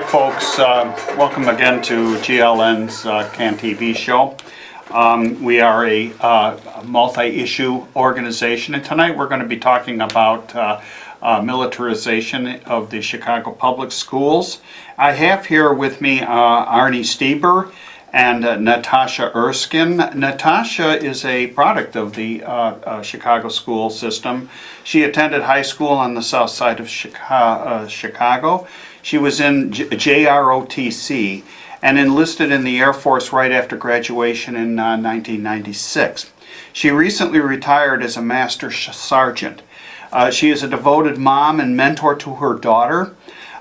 folks. Welcome again to GLN's CAN TV show. We are a multi-issue organization, and tonight we're going to be talking about militarization of the Chicago Public Schools. I have here with me Arnie Stieber and Natasha Erskine. Natasha is a product of the Chicago school system. She attended high school on the south side of Chicago. She was in JROTC and enlisted in the Air Force right after graduation in 1996. She recently retired as a Master Sergeant. She is a devoted mom and mentor to her daughter,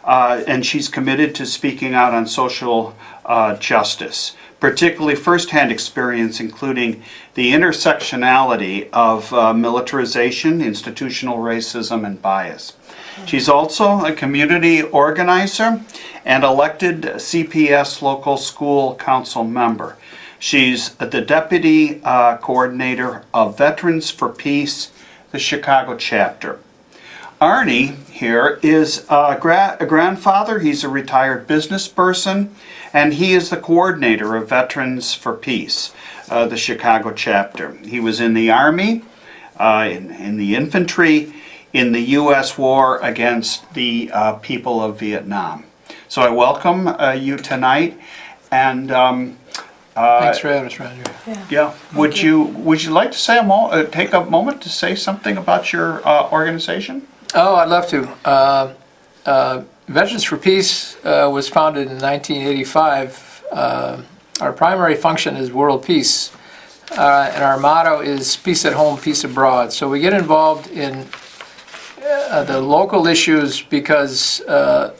and she's committed to speaking out on social justice, particularly firsthand experience including the intersectionality of militarization, institutional racism, and bias. She's also a community organizer and elected CPS local school council member. She's the deputy coordinator of Veterans for Peace, the Chicago chapter. Arnie here is a grandfather. He's a retired business person, and he is the coordinator of Veterans for Peace, the Chicago chapter. He was in the Army, in the infantry, in the U.S. war against the people of Vietnam. So I welcome you tonight, and thanks for having us, Roger. Yeah. Would you like to say take a moment to say something about your organization? Oh, I'd love to. Veterans for Peace was founded in 1985. Our primary function is world peace, and our motto is peace at home, peace abroad. So we get involved in the local issues because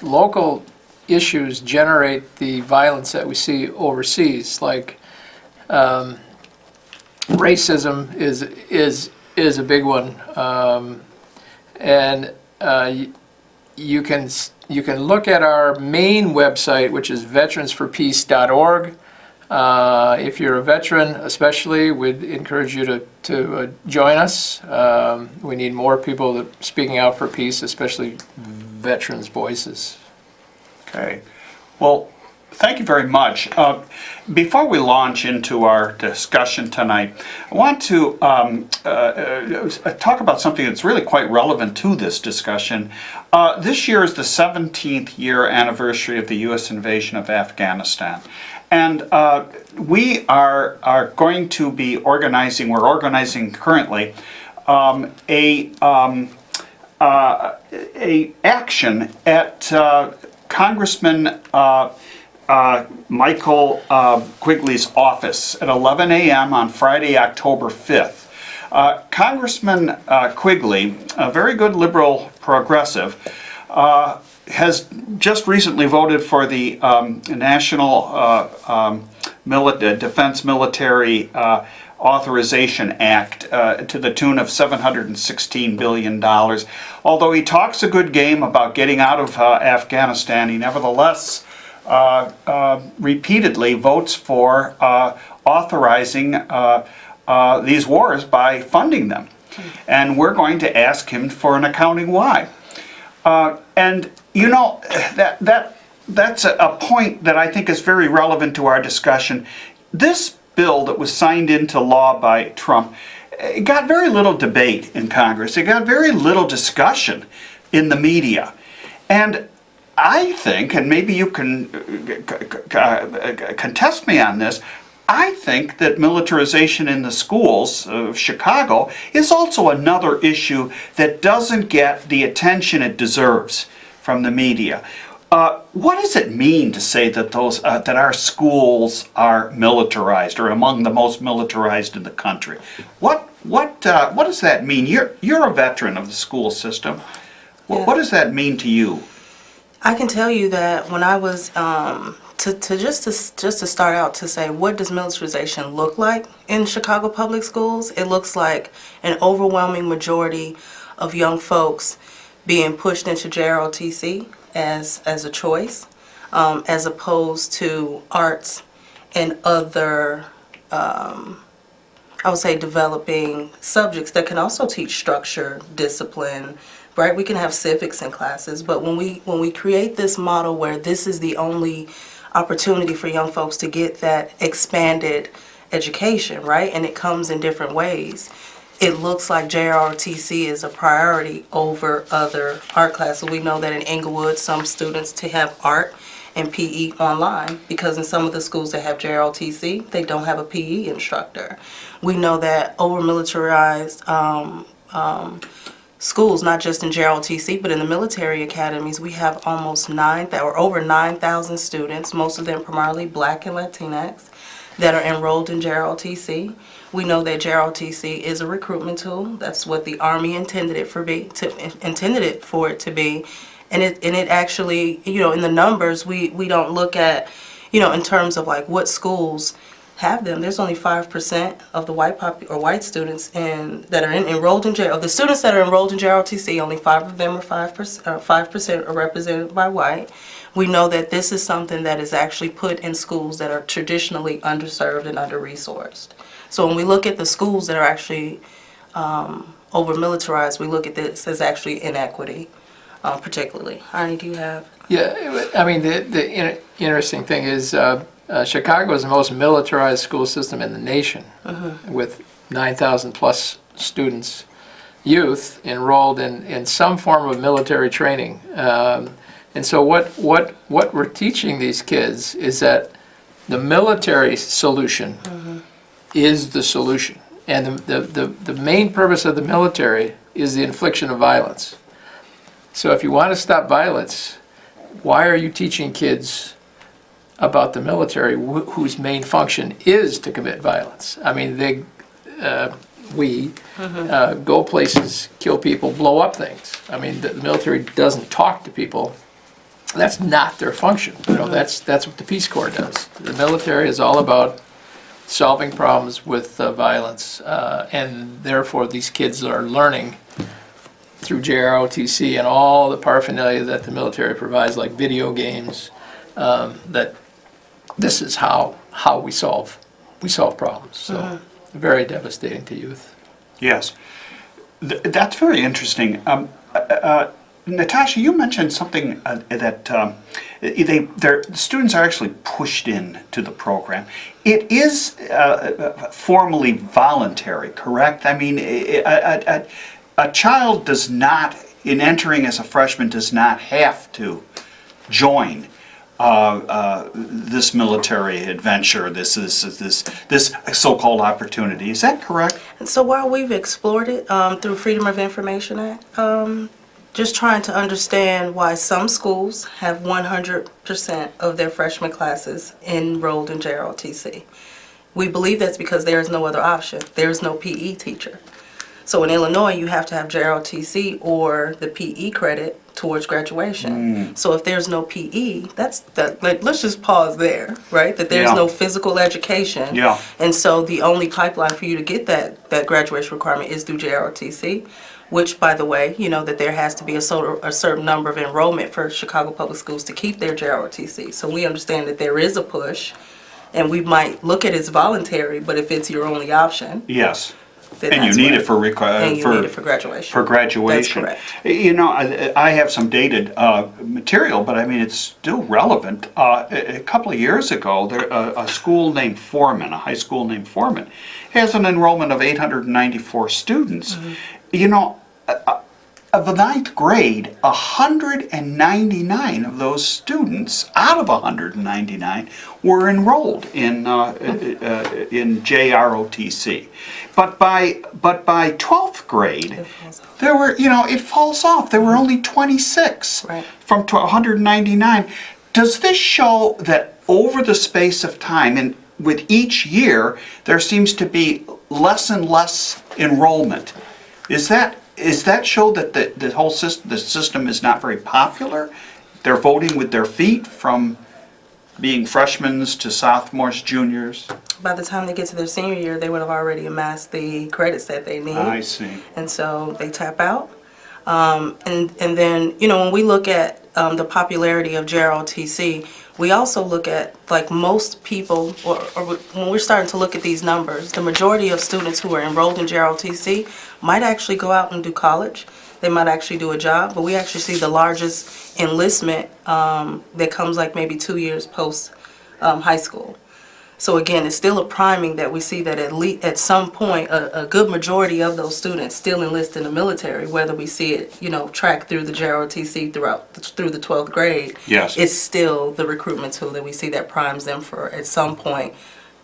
local issues generate the violence that we see overseas, like racism is a big one, and you can look at our main website, which is veteransforpeace.org. If you're a veteran, especially, we'd encourage you to join us. We need more people speaking out for peace, especially veterans' voices. Okay. Well, thank you very much. Before we launch into our discussion tonight, I want to talk about something that's really quite relevant to this discussion. This year is the 17th year anniversary of the U.S. invasion of Afghanistan. And we are going to be organizing, we're organizing currently, a action at Congressman Michael Quigley's office at 11 a.m. on Friday, October 5th. Congressman Quigley, a very good liberal progressive, has just recently voted for the National Defense Military Authorization Act to the tune of $716 billion. Although he talks a good game about getting out of Afghanistan, he nevertheless repeatedly votes for authorizing these wars by funding them. And we're going to ask him for an accounting why. And you know, that's a point that I think is very relevant to our discussion. This bill that was signed into law by Trump, it got very little debate in Congress. It got very little discussion in the media. And I think, and maybe you can contest me on this, I think that militarization in the schools of Chicago is also another issue that doesn't get the attention it deserves from the media. What does it mean to say that that our schools are militarized, or among the most militarized in the country? What does that mean? You're a veteran of the school system. Yeah. What does that mean to you? I can tell you that when I was just to start out to say, what does militarization look like in Chicago public schools? It looks like an overwhelming majority of young folks being pushed into JROTC as a choice, as opposed to arts and other, I would say, developing subjects that can also teach structure, discipline, right? We can have civics in classes, but when we create this model where this is the only opportunity for young folks to get that expanded education, right? And it comes in different ways. It looks like JROTC is a priority over other art classes. We know that in Inglewood, some students to have art and PE online because in some of the schools that have JROTC, they don't have a PE instructor. We know that over-militarized schools, not just in JROTC, but in the military academies, we have almost over 9,000 students, most of them primarily Black and Latinx, that are enrolled in JROTC. We know that JROTC is a recruitment tool. That's what the Army intended it for it to be. And it actually, in the numbers, we don't look at, in terms of like what schools have them. There's only 5% of the white students that are enrolled in of the students that are enrolled in JROTC. Only 5% are represented by white. We know that this is something that is actually put in schools that are traditionally underserved and under-resourced. So when we look at the schools that are actually over-militarized, we look at this as actually inequity, particularly. Arnie, do you have? Yeah, I mean, the interesting thing is Chicago is the most militarized school system in the nation, with 9,000 plus students, youth, enrolled in some form of military training. And so what we're teaching these kids is that the military solution is the solution. And the main purpose of the military is the infliction of violence. So if you want to stop violence, why are you teaching kids about the military whose main function is to commit violence? I mean, we go places, kill people, blow up things. I mean, the military doesn't talk to people. That's not their function. That's what the Peace Corps does. The military is all about solving problems with violence, and therefore these kids are learning through JROTC and all the paraphernalia that the military provides, like video games, that this is how we solve problems. So very devastating to youth. Yes, that's very interesting. Natasha, you mentioned something that their students are actually pushed into the program. It is formally voluntary, correct? I mean, a child does not, in entering as a freshman, does not have to join this military adventure, this so-called opportunity. Is that correct? And so while we've explored it through Freedom of Information Act, just trying to understand why some schools have 100% of their freshman classes enrolled in JROTC. We believe that's because there is no other option. There is no PE teacher. So in Illinois, you have to have JROTC or the PE credit towards graduation. So if there's no PE, let's just pause there, right? That there's no physical education. Yeah. And so the only pipeline for you to get that graduation requirement is through JROTC, which, by the way, that there has to be a certain number of enrollment for Chicago Public Schools to keep their JROTC. So we understand that there is a push, and we might look at it as voluntary, but if it's your only option. Yes. then And you that's need right. it for And you need it for graduation. For graduation. That's correct. I have some dated material, but I mean it's still relevant. A couple of years ago, a school named Foreman, a high school named Foreman, has an enrollment of 894 students. Of the ninth grade, 199 of those students, out of 199, were enrolled in JROTC. But by 12th grade, there were, it falls off. There were only 26 from 199. Does this show that over the space of time, and with each year, there seems to be less and less enrollment? Is that show that the whole system is not very popular? They're voting with their feet from being freshmen to sophomores, juniors? By the time they get to their senior year, they would have already amassed the credits that they need. I see. And so they tap out. And then, when we look at the popularity of JROTC, we also look at, like most people, or when we're starting to look at these numbers, the majority of students who are enrolled in JROTC might actually go out and do college. they might actually do a job. But we actually see the largest enlistment that comes like maybe 2 years post high school. So again, it's still a priming that we see that at least at some point, a good majority of those students still enlist in the military, whether we see it, track through the JROTC through the 12th grade. Yes. It's still the recruitment tool that we see that primes them for, at some point,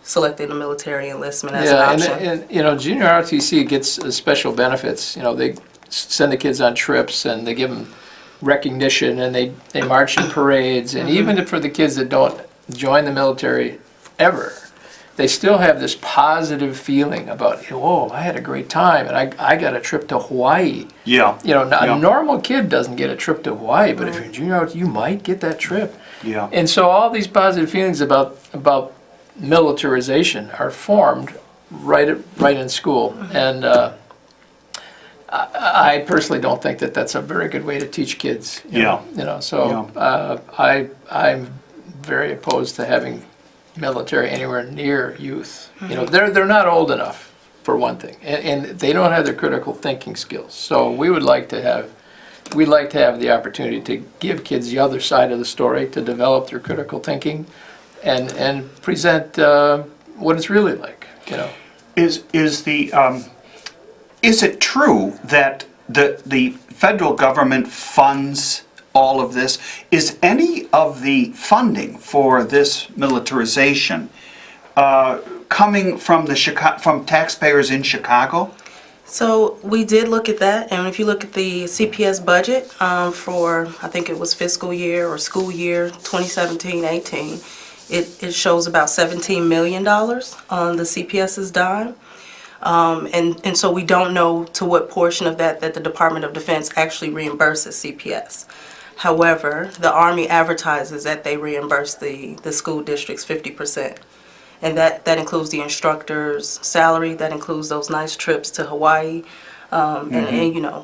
selecting the military enlistment as an option. And junior ROTC gets special benefits. They send the kids on trips and they give them recognition and they march in parades. And even for the kids that don't join the military ever, they still have this positive feeling about, oh, I had a great time and I got a trip to Hawaii. Yeah. A normal kid doesn't get a trip to Hawaii, but if you're in junior, you might get that trip. Yeah. And so all these positive feelings about militarization are formed right in school. And I personally don't think that that's a very good way to teach kids. I'm very opposed to having military anywhere near youth. They're not old enough, for one thing, and they don't have the critical thinking skills. So we'd like to have the opportunity to give kids the other side of the story, to develop their critical thinking, and present what it's really like. Is it true that the federal government funds all of this? Is any of the funding for this militarization coming from from taxpayers in Chicago? So we did look at that, and if you look at the CPS budget for, I think it was fiscal year or school year 2017-18, it shows about $17 million on the CPS's dime. And so we don't know to what portion of that the Department of Defense actually reimburses CPS. However, the Army advertises that they reimburse the school districts 50%. And that includes the instructor's salary, that includes those nice trips to Hawaii, and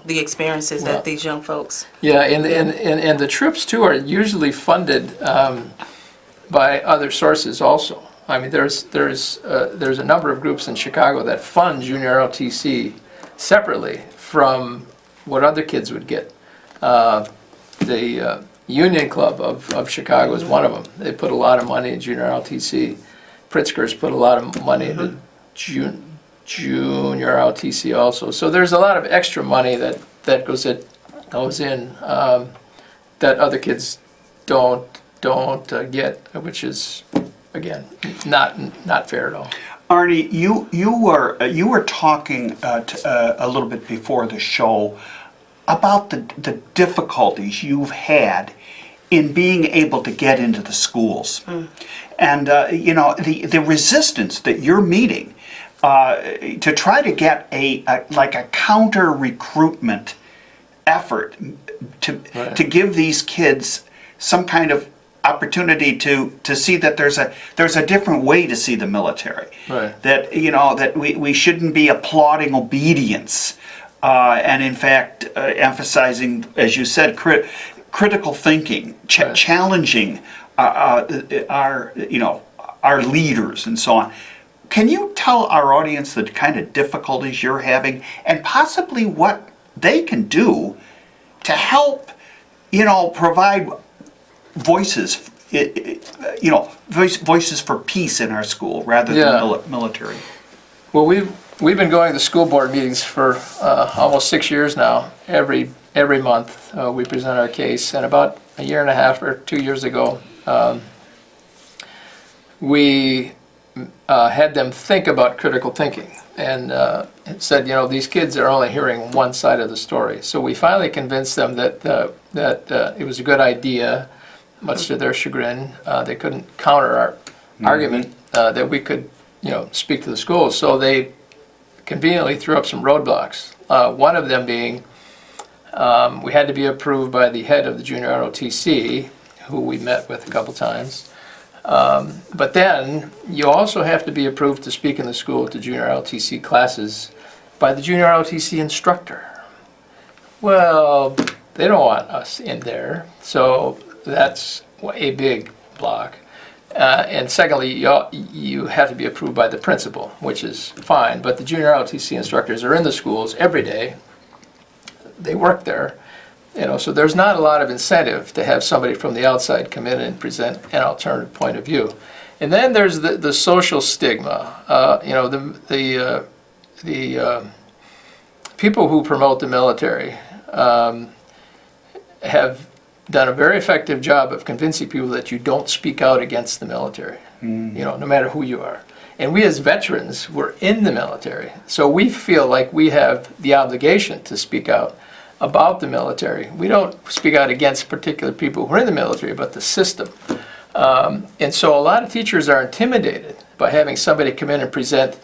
the experiences that these young folks. Yeah, and the trips too are usually funded by other sources also. I mean, there's a number of groups in Chicago that fund junior ROTC separately from what other kids would get. The Union Club of Chicago is one of them. They put a lot of money in junior ROTC. Pritzker's put a lot of money into junior ROTC also. So there's a lot of extra money that goes in that other kids don't get, which is, again, not fair at all. Arnie, you were talking a little bit before the show about the difficulties you've had in being able to get into the schools, and the resistance that you're meeting to try to get a counter recruitment effort to give these kids some kind of opportunity to see that there's a different way to see the military. Right. That that we shouldn't be applauding obedience, and in fact emphasizing, as you said, critical thinking, challenging our leaders and so on. Can you tell our audience the kind of difficulties you're having and possibly what they can do to help, provide voices, voices for peace in our school rather than military? Well, we've been going to school board meetings for almost 6 years now. Every month we present our case, and about a year and a half or 2 years ago, we had them think about critical thinking, and it said, these kids are only hearing one side of the story. So we finally convinced them that it was a good idea, much to their chagrin. They couldn't counter our argument that we could, speak to the schools. So they conveniently threw up some roadblocks. One of them being, we had to be approved by the head of the junior ROTC, who we met with a couple times. But then you also have to be approved to speak in the school to junior ROTC classes by the junior ROTC instructor. Well, they don't want us in there, so that's a big block. And secondly, you have to be approved by the principal, which is fine, but the junior ROTC instructors are in the schools every day, they work there. So there's not a lot of incentive to have somebody from the outside come in and present an alternative point of view. And then there's the social stigma. The people who promote the military have done a very effective job of convincing people that you don't speak out against the military, no matter who you are. And we as veterans, we're in the military, so we feel like we have the obligation to speak out about the military. We don't speak out against particular people who are in the military, but the system. And so a lot of teachers are intimidated by having somebody come in and present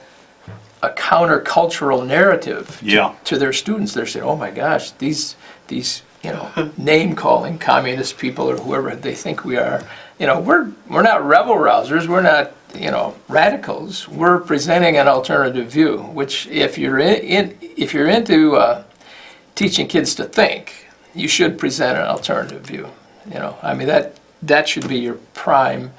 a countercultural narrative to their students. They're saying, oh my gosh, these name-calling communist people or whoever they think we are, we're not rebel rousers, we're not, radicals. We're presenting an alternative view, which if you're into teaching kids to think, you should present an alternative view. That should be your prime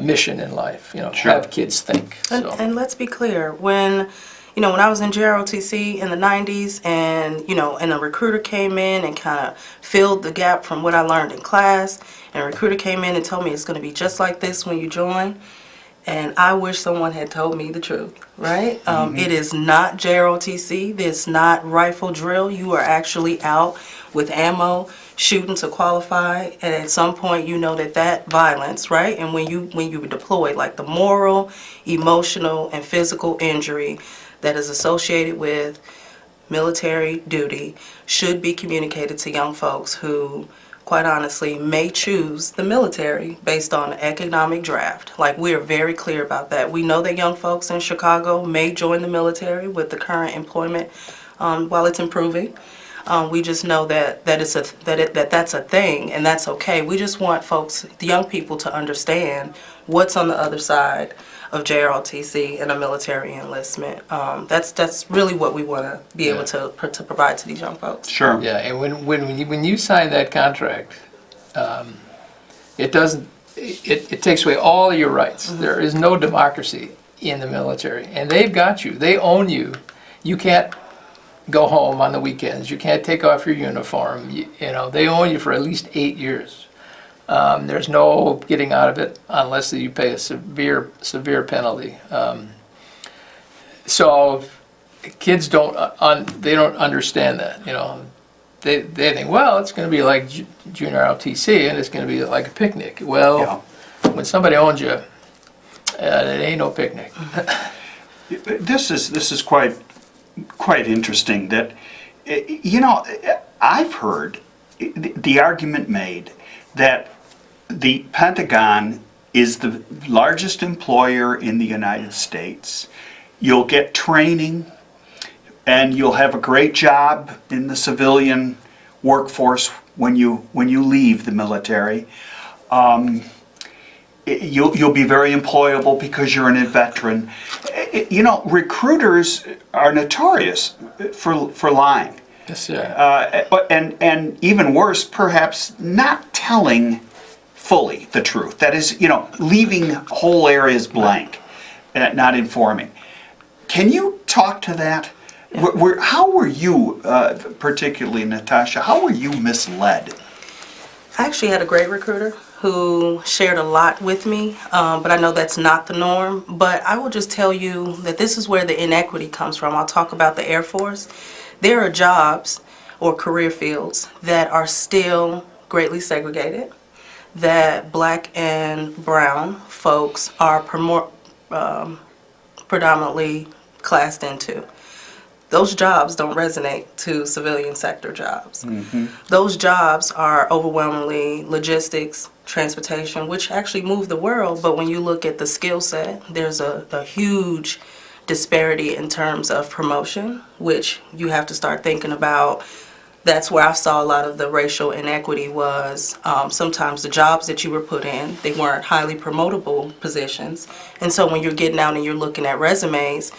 mission in life. Have kids think. And let's be clear, when I was in JROTC in the 90s and a recruiter came in and kind of filled the gap from what I learned in class, and a recruiter came in and told me it's going to be just like this when you join. And I wish someone had told me the truth, right? It is not JROTC. It's not rifle drill. You are actually out with ammo, shooting to qualify. And at some point, that violence, right? And when you deploy, like the moral, emotional, and physical injury that is associated with military duty should be communicated to young folks who, quite honestly, may choose the military based on an economic draft. Like, we are very clear about that. We know that young folks in Chicago may join the military with the current employment while it's improving. We just know that that's a thing, and that's okay. We just want folks, the young people, to understand what's on the other side of JROTC and a military enlistment. That's really what we want to be able to provide to these young folks. Sure. Yeah, and when you sign that contract, it takes away all your rights. There is no democracy in the military, and they've got you. They own you. You can't go home on the weekends. You can't take off your uniform. They own you for at least 8 years. There's no getting out of it unless you pay a severe penalty. So kids don't understand that. They think, well, it's going to be like junior ROTC and it's going to be like a picnic. Well, when somebody owns you, it ain't no picnic. This is quite interesting. That I've heard the argument made that the Pentagon is the largest employer in the United States. You'll get training and you'll have a great job in the civilian workforce when you leave the military. You'll be very employable because you're a veteran. Recruiters are notorious for lying. Yes, sir. And even worse, perhaps not telling fully the truth. That is, leaving whole areas blank, not informing. Can you talk to that? How were you, particularly Natasha, how were you misled? I actually had a great recruiter who shared a lot with me, but I know that's not the norm. But I will just tell you that this is where the inequity comes from. I'll talk about the Air Force. There are jobs or career fields that are still greatly segregated, that black and brown folks are predominantly classed into. Those jobs don't resonate to civilian sector jobs. Those jobs are overwhelmingly logistics, transportation, which actually move the world, but when you look at the skill set, there's a huge disparity in terms of promotion, which you have to start thinking about. That's where I saw a lot of the racial inequity was sometimes the jobs that you were put in, they weren't highly promotable positions. And so when you're getting out and you're looking at resumes,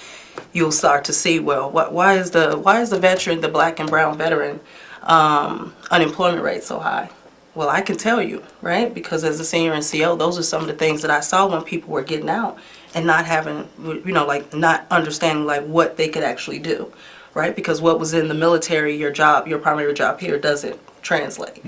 you'll start to see, well, why is the veteran, the black and brown veteran, unemployment rate so high? Well, I can tell you, right? Because as a senior NCO, those are some of the things that I saw when people were getting out and not having, not understanding like what they could actually do. right? Because what was in the military, your primary job here doesn't translate.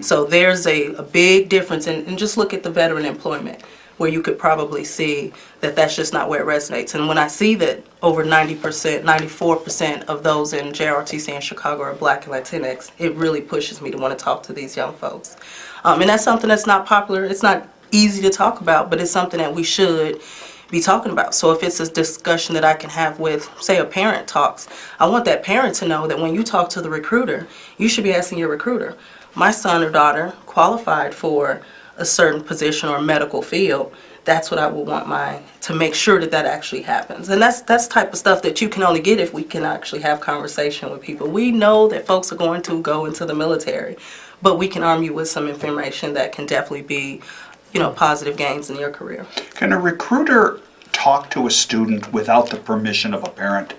So there's a big difference, and just look at the veteran employment, where you could probably see that that's just not where it resonates. And when I see that over 90%, 94% of those in JROTC in Chicago are Black and Latinx, it really pushes me to want to talk to these young folks. And that's something that's not popular. It's not easy to talk about, but it's something that we should be talking about. So if it's a discussion that I can have with, say, a parent talks, I want that parent to know that when you talk to the recruiter, you should be asking your recruiter, my son or daughter qualified for a certain position or medical field. That's what I would want to make sure that that actually happens. And that's type of stuff that you can only get if we can actually have conversation with people. We know that folks are going to go into the military, but we can arm you with some information that can definitely be, positive gains in your career. Can a recruiter talk to a student without the permission of a parent?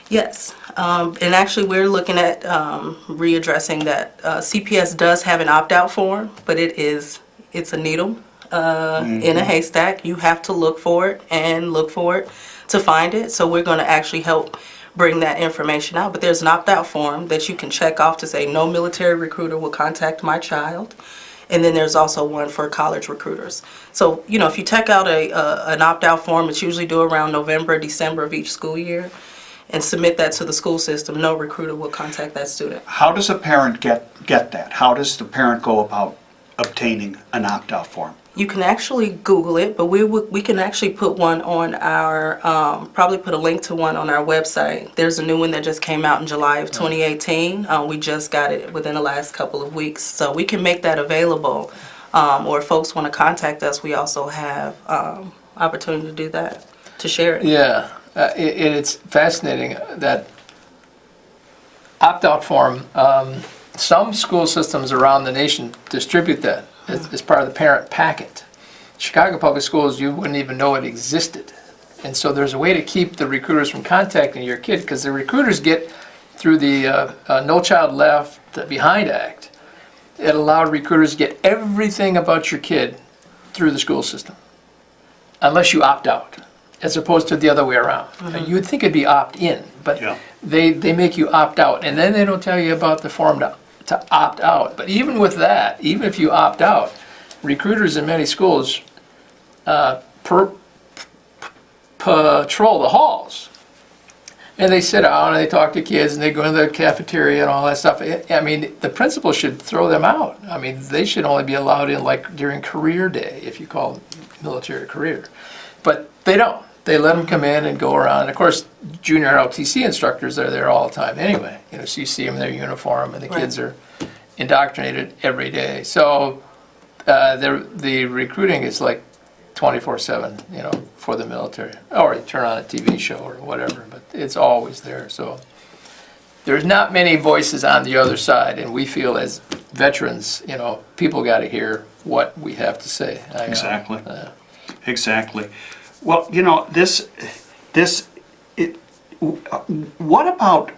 Yes, and actually we're looking at readdressing that. CPS does have an opt-out form, but it's a needle in a haystack. You have to look for it to find it. So we're going to actually help bring that information out. But there's an opt-out form that you can check off to say no military recruiter will contact my child. And then there's also one for college recruiters. So, if you check out an opt-out form, it's usually due around November, December of each school year, and submit that to the school system, no recruiter will contact that student. How does a parent get that? How does the parent go about obtaining an opt-out form? You can actually Google it, but we can actually put one on our, probably put a link to one on our website. There's a new one that just came out in July of 2018. We just got it within the last couple of weeks. So we can make that available. Or if folks want to contact us, we also have opportunity to do that, to share it. Yeah, it's fascinating that opt-out form. Some school systems around the nation distribute that as part of the parent packet. Chicago Public Schools, you wouldn't even know it existed. And so there's a way to keep the recruiters from contacting your kid, because the recruiters get through the No Child Left Behind Act. It allowed recruiters to get everything about your kid through the school system, unless you opt out, as opposed to the other way around. You would think it'd be opt-in, but they make you opt out, and then they don't tell you about the form to opt out. But even with that, even if you opt out, recruiters in many schools patrol the halls. And they sit down and they talk to kids and they go into the cafeteria and all that stuff. I mean, the principal should throw them out. I mean, they should only be allowed in like during career day, if you call military career. But they don't. They let them come in and go around. And of course, junior ROTC instructors are there all the time anyway. So you see them in their uniform, and the kids are indoctrinated every day. So the recruiting is like 24/7, for the military. Or you turn on a TV show or whatever, but it's always there. So there's not many voices on the other side, and we feel as veterans, people got to hear what we have to say. Exactly. Exactly. Well, what about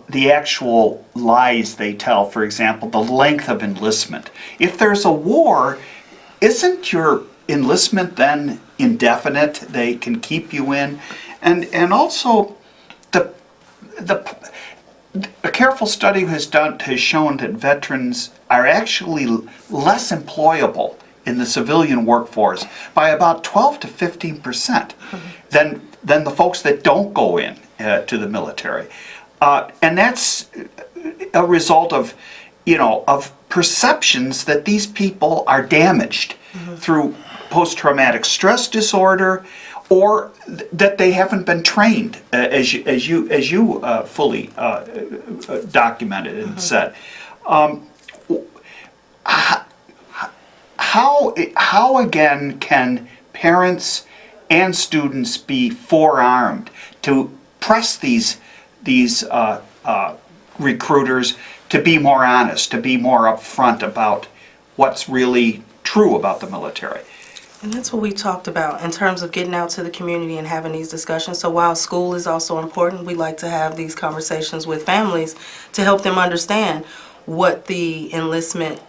the actual lies they tell? For example, the length of enlistment. If there's a war, isn't your enlistment then indefinite? They can keep you in, and also a careful study has shown that veterans are actually less employable in the civilian workforce by about 12 to 15% than the folks that don't go in to the military, and that's a result of perceptions that these people are damaged through post-traumatic stress disorder, or that they haven't been trained, as you fully documented and said. How again can parents and students be forearmed to press these recruiters to be more honest, to be more upfront about what's really true about the military? And that's what we talked about in terms of getting out to the community and having these discussions. So while school is also important, we like to have these conversations with families to help them understand what the enlistment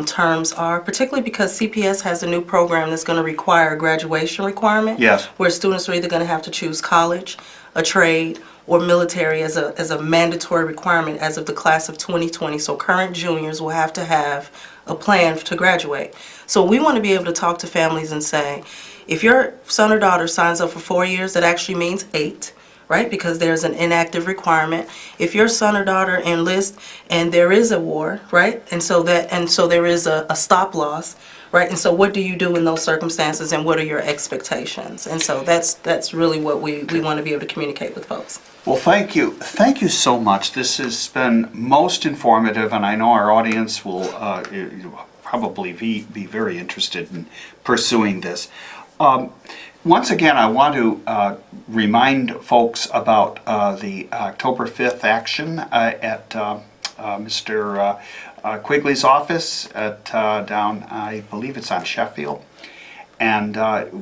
terms are, particularly because CPS has a new program that's going to require a graduation requirement. Yes. Where students are either going to have to choose college a trade or military as a mandatory requirement as of the class of 2020. So current juniors will have to have a plan to graduate. So we want to be able to talk to families and say, if your son or daughter signs up for 4 years, that actually means 8, right? Because there's an inactive requirement. If your son or daughter enlists and there is a war, right? And so there is a stop loss, right? And so what do you do in those circumstances, and what are your expectations? And so that's really what we want to be able to communicate with folks. Well, thank you. Thank you so much. This has been most informative, and I know our audience will probably be very interested in pursuing this. Once again, I want to remind folks about the October 5th action at Mr. Quigley's office at down, I believe it's on Sheffield. And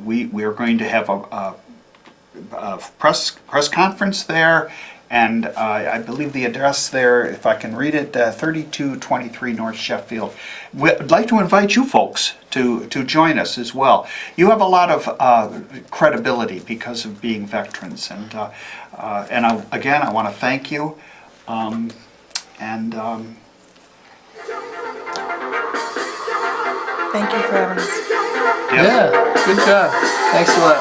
we are going to have a press conference there, and I believe the address there, if I can read it, 3223 North Sheffield. We'd like to invite you folks to join us as well. You have a lot of credibility because of being veterans, and again, I want to thank you. Thank you for having us. Yeah, good job. Thanks a lot.